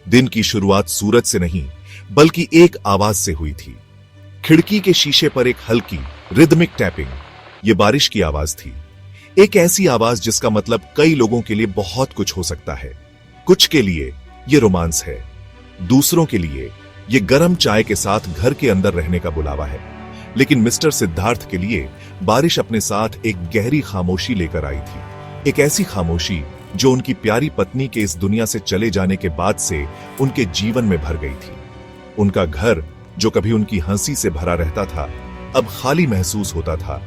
दिन की शुरुआत सूरज से नहीं बल्कि एक आवाज से हुई थी। खिड़की के शीशे पर एक हल्की रिदमिक टैपिंग। यह बारिश की आवाज थी। एक ऐसी आवाज जिसका मतलब कई लोगों के लिए बहुत कुछ हो सकता है। कुछ के लिए यह रोमांस है, दूसरों के लिए यह गर्म चाय के साथ घर के अंदर रहने का बुलावा है। लेकिन मिस्टर सिद्धार्थ के लिए बारिश अपने साथ एक गहरी खामोशी लेकर आई थी। एक ऐसी खामोशी जो उनकी प्यारी पत्नी के इस दुनिया से चले जाने के बाद से उनके जीवन में भर गई थी। उनका घर जो कभी उनकी हंसी से भरा रहता था, अब खाली महसूस होता था।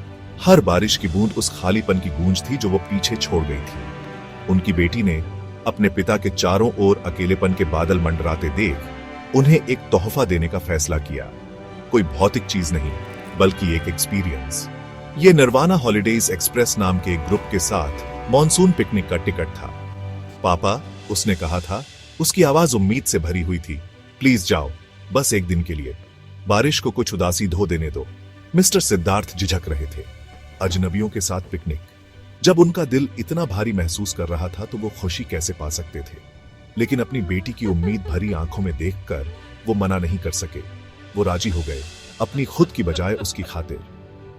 हर बारिश की बूंद उस खालीपन की गूंज थी जो वो पीछे छोड़ गई थी। उनकी बेटी ने अपने पिता के चारों ओर अकेलेपन के बादल मंडराते देख उन्हें एक तोहफा देने का फैसला किया। कोई भौतिक चीज नहीं बल्कि एक एक्सपीरियंस। ये निर्वाणा हॉलिडेज एक्सप्रेस नाम के एक ग्रुप के साथ मॉनसून पिकनिक का टिकट था। पापा, उसने कहा था। उसकी आवाज उम्मीद से भरी हुई थी। प्लीज जाओ, बस एक दिन के लिए। बारिश को कुछ उदासी धो देने दो। मिस्टर सिद्धार्थ झिझक रहे थे। अजनबियों के साथ पिकनिक। जब उनका दिल इतना भारी महसूस कर रहा था तो वो खुशी कैसे पा सकते थे। लेकिन अपनी बेटी की उम्मीद भरी आंखों में देखकर वो मना नहीं कर सके। वो राजी हो गए, अपनी खुद की बजाय उसकी खातिर।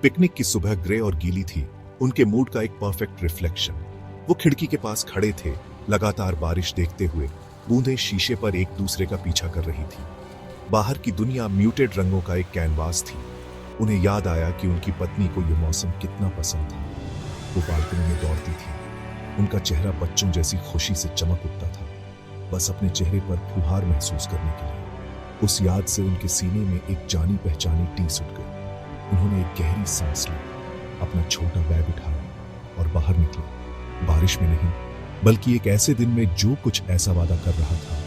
पिकनिक की सुबह ग्रे और गीली थी, उनके मूड का एक परफेक्ट रिफ्लेक्शन। वो खिड़की के पास खड़े थे, लगातार बारिश देखते हुए। बूंदें शीशे पर एक दूसरे का पीछा कर रही थी। बाहर की दुनिया म्यूटेड रंगों का एक कैनवास थी। उन्हें याद आया कि उनकी पत्नी को यह मौसम कितना पसंद था। वो बालकनी में दौड़ती थी। उनका चेहरा बच्चों जैसी खुशी से चमक उठता था, बस अपने चेहरे पर फुहार महसूस करने के लिए। उस याद से उनके सीने में एक जानी पहचानी टीस उठ गई। उन्होंने एक गहरी सांस ली, अपना छोटा बैग उठाया और बाहर निकले। बारिश में नहीं बल्कि एक ऐसे दिन में जो कुछ ऐसा वादा कर रहा था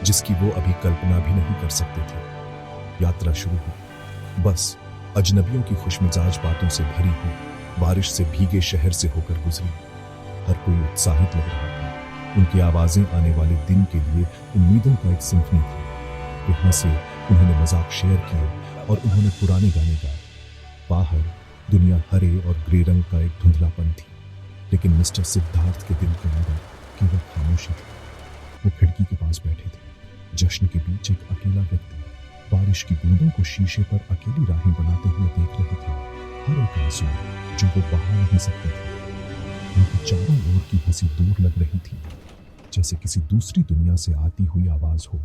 जिसकी वो अभी कल्पना भी नहीं कर सकते थे। यात्रा शुरू हुई। बस अजनबियों की खुशमिजाज बातों से भरी हुई बारिश से भीगे शहर से होकर गुजरी। हर कोई उत्साहित लग रहा था। उनकी आवाजें आने वाले दिन के लिए उम्मीदों का एक सिम्फनी थी। वे हंसे, उन्होंने मजाक शेयर किए और उन्होंने पुराने गाने गाए। बाहर दुनिया हरे और ग्रे रंग का एक धुंधलापन थी, लेकिन मिस्टर सिद्धार्थ के दिल के अंदर केवल खामोशी थी। वो खिड़की के पास बैठे थे। जश्न के बीच एक अकेला व्यक्ति बारिश की बूंदों को शीशे पर अकेली राहें बनाते हुए देख रहे थे। हर एक आंसू जो वो बहा नहीं सकते थे। उनकी चारों ओर की हंसी दूर लग रही थी, जैसे किसी दूसरी दुनिया से आती हुई आवाज हो।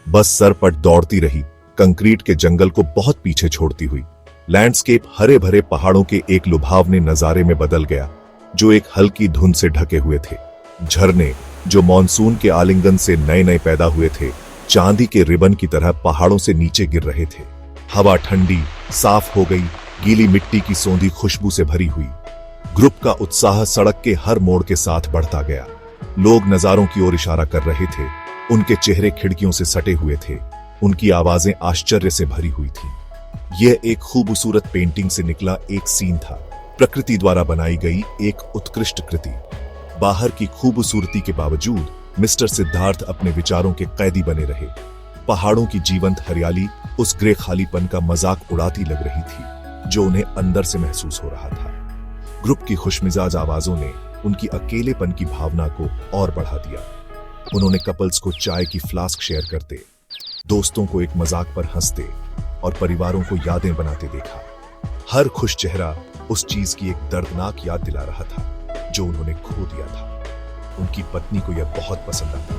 बस सरपट दौड़ती रही, कंक्रीट के जंगल को बहुत पीछे छोड़ती हुई। लैंडस्केप हरे भरे पहाड़ों के एक लुभावने नजारे में बदल गया, जो एक हल्की धुंध से ढके हुए थे। झरने जो मॉनसून के आलिंगन से नए नए पैदा हुए थे, चांदी के रिबन की तरह पहाड़ों से नीचे गिर रहे थे। हवा ठंडी साफ हो गई, गीली मिट्टी की सौंधी खुशबू से भरी हुई। ग्रुप का उत्साह सड़क के हर मोड़ के साथ बढ़ता गया। लोग नजारों की ओर इशारा कर रहे थे। उनके चेहरे खिड़कियों से सटे हुए थे। उनकी आवाजें आश्चर्य से भरी हुई थी। यह एक खूबसूरत पेंटिंग से निकला एक सीन था, प्रकृति द्वारा बनाई गई एक उत्कृष्ट कृति। बाहर की खूबसूरती के बावजूद मिस्टर सिद्धार्थ अपने विचारों के कैदी बने रहे। पहाड़ों की जीवंत हरियाली उस ग्रे खालीपन का मजाक उड़ाती लग रही थी जो उन्हें अंदर से महसूस हो रहा था। ग्रुप की खुशमिजाज आवाजों ने उनकी अकेलेपन की भावना को और बढ़ा दिया। उन्होंने कपल्स को चाय की फ्लास्क शेयर करते, दोस्तों को एक मजाक पर हंसते और परिवारों को यादें बनाते देखा। हर खुश चेहरा उस चीज की एक दर्दनाक याद दिला रहा था जो उन्होंने खो दिया था। उनकी पत्नी को यह बहुत पसंद आता।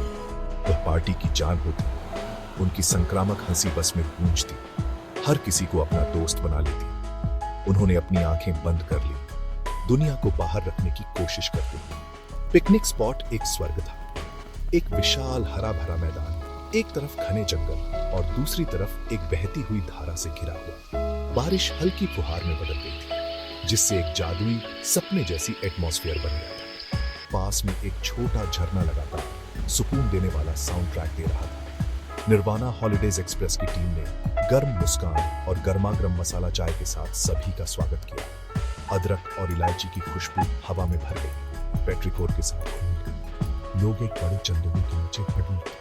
वह पार्टी की जान होती। उनकी संक्रामक हंसी बस में गूंजती, हर किसी को अपना दोस्त बना लेती। उन्होंने अपनी आंखें बंद कर ली, दुनिया को बाहर रखने की कोशिश करते हुए। पिकनिक स्पॉट एक स्वर्ग था। एक विशाल हरा भरा मैदान, एक तरफ घने जंगल और दूसरी तरफ एक बहती हुई धारा से घिरा हुआ। बारिश हल्की फुहार में बदल गई थी, जिससे एक जादुई सपने जैसी एटमॉस्फेयर बन गया था। पास में एक छोटा झरना लगातार सुकून देने वाला साउंड ट्रैक दे रहा था। निर्वाणा हॉलिडेज एक्सप्रेस की टीम ने गर्म मुस्कान और गर्मागर्म मसाला चाय के साथ सभी का स्वागत किया। अदरक और इलायची की खुशबू हवा में भर गई, पेट्रिकोर के साथ घूम गई। लोग एक बड़े चंदों के नीचे खड़े थे,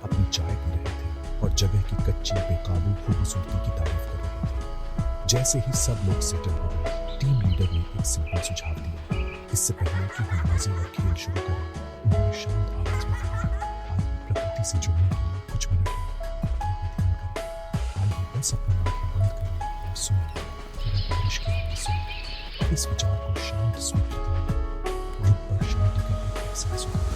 अपनी चाय पी रहे थे और जगह की कच्ची बेकाबू खूबसूरती की तारीफ कर रहे थे। जैसे ही सब लोग सेटल हो गए, टीम लीडर ने एक सिंपल सुझाव दिया। इससे पहले कि हम मजे और खेल शुरू करें, उन्होंने शांत आवाज में कहा, आइए प्रकृति से जुड़ने के लिए कुछ मिनट ध्यान करें। आइए बस अपनी आंखें बंद करें और सुनें, केवल बारिश की आवाज सुनें। इस विचार को शांत स्वीकृति में ग्रुप पर शांति का एक एहसास होता है।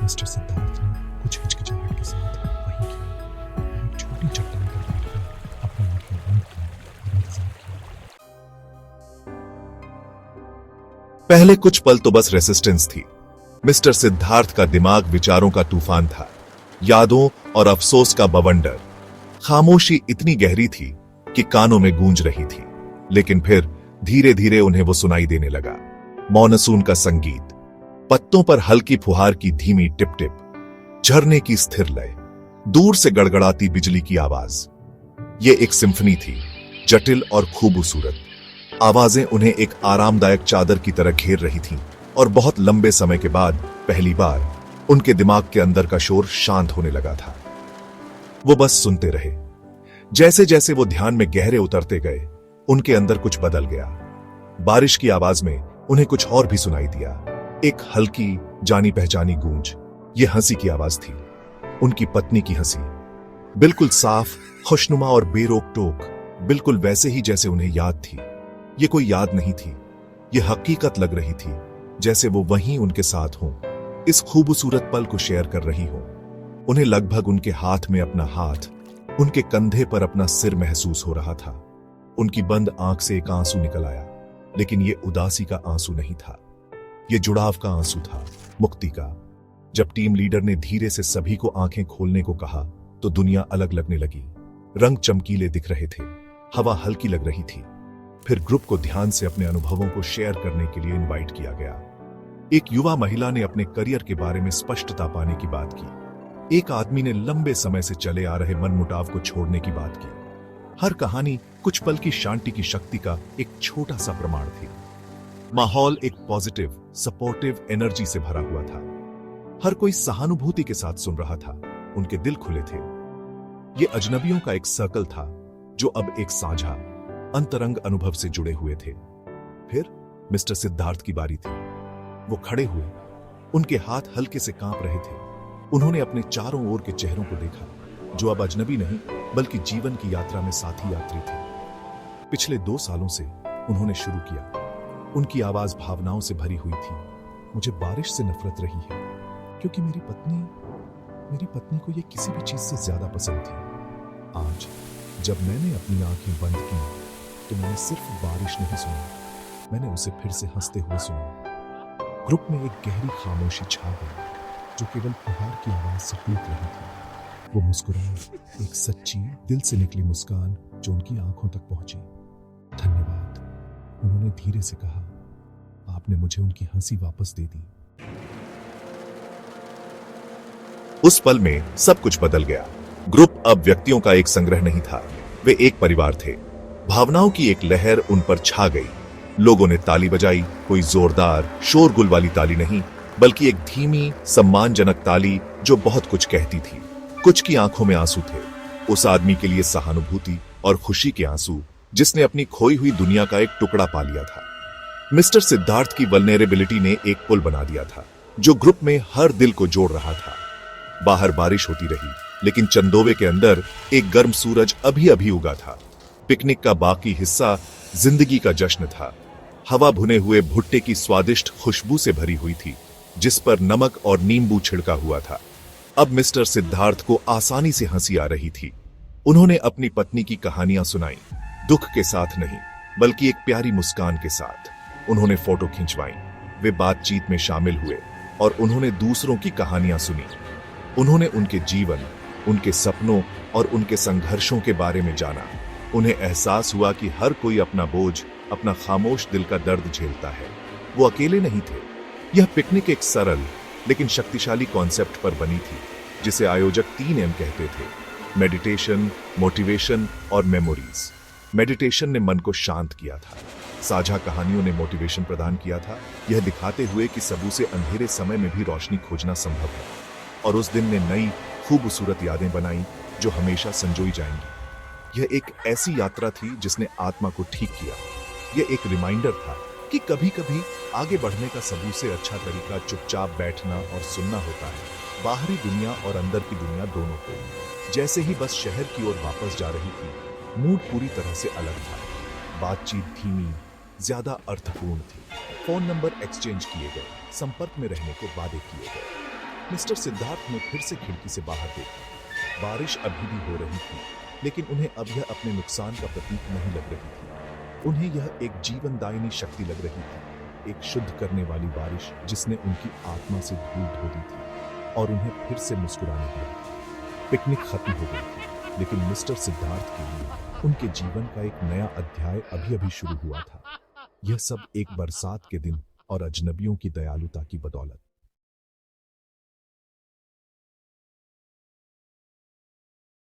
मिस्टर सिद्धार्थ ने कुछ हिचकिचाहट के साथ वहीं किया और एक छोटी चट्टान पर बैठकर अपनी आंखें बंद की और इंतजार किया। पहले कुछ पल तो बस रेसिस्टेंस थी। मिस्टर सिद्धार्थ का दिमाग विचारों का तूफान था, यादों और अफसोस का बवंडर। खामोशी इतनी गहरी थी कि कानों में गूंज रही थी, लेकिन फिर धीरे धीरे उन्हें वो सुनाई देने लगा। मॉनसून का संगीत, पत्तों पर हल्की फुहार की धीमी टिप टिप, झरने की स्थिर लय, दूर से गड़गड़ाती बिजली की आवाज। ये एक सिम्फनी थी, जटिल और खूबसूरत। आवाजें उन्हें एक आरामदायक चादर की तरह घेर रही थीं और बहुत लंबे समय के बाद पहली बार उनके दिमाग के अंदर का शोर शांत होने लगा था। वो बस सुनते रहे। जैसे जैसे वो ध्यान में गहरे उतरते गए, उनके अंदर कुछ बदल गया। बारिश की आवाज में उन्हें कुछ और भी सुनाई दिया, एक हल्की जानी पहचानी गूंज। ये हंसी की आवाज थी, उनकी पत्नी की हंसी, बिल्कुल साफ, खुशनुमा और बेरोक टोक, बिल्कुल वैसे ही जैसे उन्हें याद थी। ये कोई याद नहीं थी, ये हकीकत लग रही थी, जैसे वो वहीं उनके साथ हों, इस खूबसूरत पल को शेयर कर रही हों। उन्हें लगभग उनके हाथ में अपना हाथ, उनके कंधे पर अपना सिर महसूस हो रहा था। उनकी बंद आंख से एक आंसू निकल आया, लेकिन ये उदासी का आंसू नहीं था, ये जुड़ाव का आंसू था, मुक्ति का। जब टीम लीडर ने धीरे से सभी को आंखें खोलने को कहा, तो दुनिया अलग लगने लगी। रंग चमकीले दिख रहे थे, हवा हल्की लग रही थी। फिर ग्रुप को ध्यान से अपने अनुभवों को शेयर करने के लिए इनवाइट किया गया। एक युवा महिला ने अपने करियर के बारे में स्पष्टता पाने की बात की। एक आदमी ने लंबे समय से चले आ रहे मनमुटाव को छोड़ने की बात की। हर कहानी कुछ पल की शांति की शक्ति का एक छोटा सा प्रमाण थी। माहौल एक पॉजिटिव, सपोर्टिव एनर्जी से भरा हुआ था। हर कोई सहानुभूति के साथ सुन रहा था, उनके दिल खुले थे। ये अजनबियों का एक सर्कल था, जो अब एक साझा, अंतरंग अनुभव से जुड़े हुए थे। फिर मिस्टर सिद्धार्थ की बारी थी। वो खड़े हुए, उनके हाथ हल्के से कांप रहे थे। उन्होंने अपने चारों ओर के चेहरों को देखा, जो अब अजनबी नहीं बल्कि जीवन की यात्रा में साथी यात्री थे। पिछले 2 सालों से उन्होंने शुरू किया। उनकी आवाज भावनाओं से भरी हुई थी। मुझे बारिश से नफरत रही है, क्योंकि मेरी पत्नी को यह किसी भी चीज से ज्यादा पसंद थी। आज जब मैंने अपनी आंखें बंद की, तो मैंने सिर्फ बारिश नहीं सुनी, मैंने उसे फिर से हंसते हुए सुना। ग्रुप में एक गहरी खामोशी छा गई, जो केवल फुहार की आवाज से टूट रही थी। वो मुस्कुराए, एक सच्ची, दिल से निकली मुस्कान जो उनकी आंखों तक पहुंची। धन्यवाद, उन्होंने धीरे से कहा। आपने मुझे उनकी हंसी वापस दे दी। उस पल में सब कुछ बदल गया। ग्रुप अब व्यक्तियों का एक संग्रह नहीं था, वे एक परिवार थे। भावनाओं की एक लहर उन पर छा गई। लोगों ने ताली बजाई, कोई जोरदार शोरगुल वाली ताली नहीं, बल्कि एक धीमी, सम्मानजनक ताली जो बहुत कुछ कहती थी। कुछ की आंखों में आंसू थे, उस आदमी के लिए सहानुभूति और खुशी के आंसू, जिसने अपनी खोई हुई दुनिया का एक टुकड़ा पा लिया था। मिस्टर सिद्धार्थ की वल्नरेबिलिटी ने एक पुल बना दिया था, जो ग्रुप में हर दिल को जोड़ रहा था। बाहर बारिश होती रही, लेकिन चंदोवे के अंदर एक गर्म सूरज अभी अभी उगा था। पिकनिक का बाकी हिस्सा जिंदगी का जश्न था। हवा भुने हुए भुट्टे की स्वादिष्ट खुशबू से भरी हुई थी, जिस पर नमक और नींबू छिड़का हुआ था। अब मिस्टर सिद्धार्थ को आसानी से हंसी आ रही थी। उन्होंने अपनी पत्नी की कहानियां सुनाई, दुख के साथ नहीं, बल्कि एक प्यारी मुस्कान के साथ। उन्होंने फोटो खिंचवाई, वे बातचीत में शामिल हुए और उन्होंने दूसरों की कहानियां सुनी। उन्होंने उनके जीवन, उनके सपनों और उनके संघर्षों के बारे में जाना। उन्हें एहसास हुआ कि हर कोई अपना बोझ, अपना खामोश दिल का दर्द झेलता है। वो अकेले नहीं थे। यह पिकनिक एक सरल लेकिन शक्तिशाली कॉन्सेप्ट पर बनी थी, जिसे आयोजक 3M कहते थे: मेडिटेशन, मोटिवेशन और मेमोरीज। मेडिटेशन ने मन को शांत किया था, साझा कहानियों ने मोटिवेशन प्रदान किया था, यह दिखाते हुए कि सबू से अंधेरे समय में भी रोशनी खोजना संभव है। और उस दिन ने नई खूबसूरत यादें बनाई जो हमेशा संजोई जाएंगी। यह एक ऐसी यात्रा थी जिसने आत्मा को ठीक किया। यह एक रिमाइंडर था कि कभी-कभी आगे बढ़ने का सबसे अच्छा तरीका चुपचाप बैठना और सुनना होता है, बाहरी दुनिया और अंदर की दुनिया दोनों को। जैसे ही बस शहर की ओर वापस जा रही थी, मूड पूरी तरह से अलग था। बातचीत धीमी, ज्यादा अर्थपूर्ण थी। फोन नंबर एक्सचेंज किए गए, संपर्क में रहने के वादे किए गए। मिस्टर सिद्धार्थ ने फिर से खिड़की से बाहर देखा। बारिश अभी भी हो रही थी, लेकिन उन्हें अब यह अपने नुकसान का प्रतीक नहीं लग रही थी। उन्हें यह एक जीवनदायिनी शक्ति लग रही थी, एक शुद्ध करने वाली बारिश जिसने उनकी आत्मा से धूल धो दी थी और उन्हें फिर से मुस्कुराने दिया। पिकनिक खत्म हो गई थी, लेकिन मिस्टर सिद्धार्थ के लिए उनके जीवन का एक नया अध्याय अभी-अभी शुरू हुआ था। यह सब एक बरसात के दिन और अजनबियों की दयालुता की बदौलत।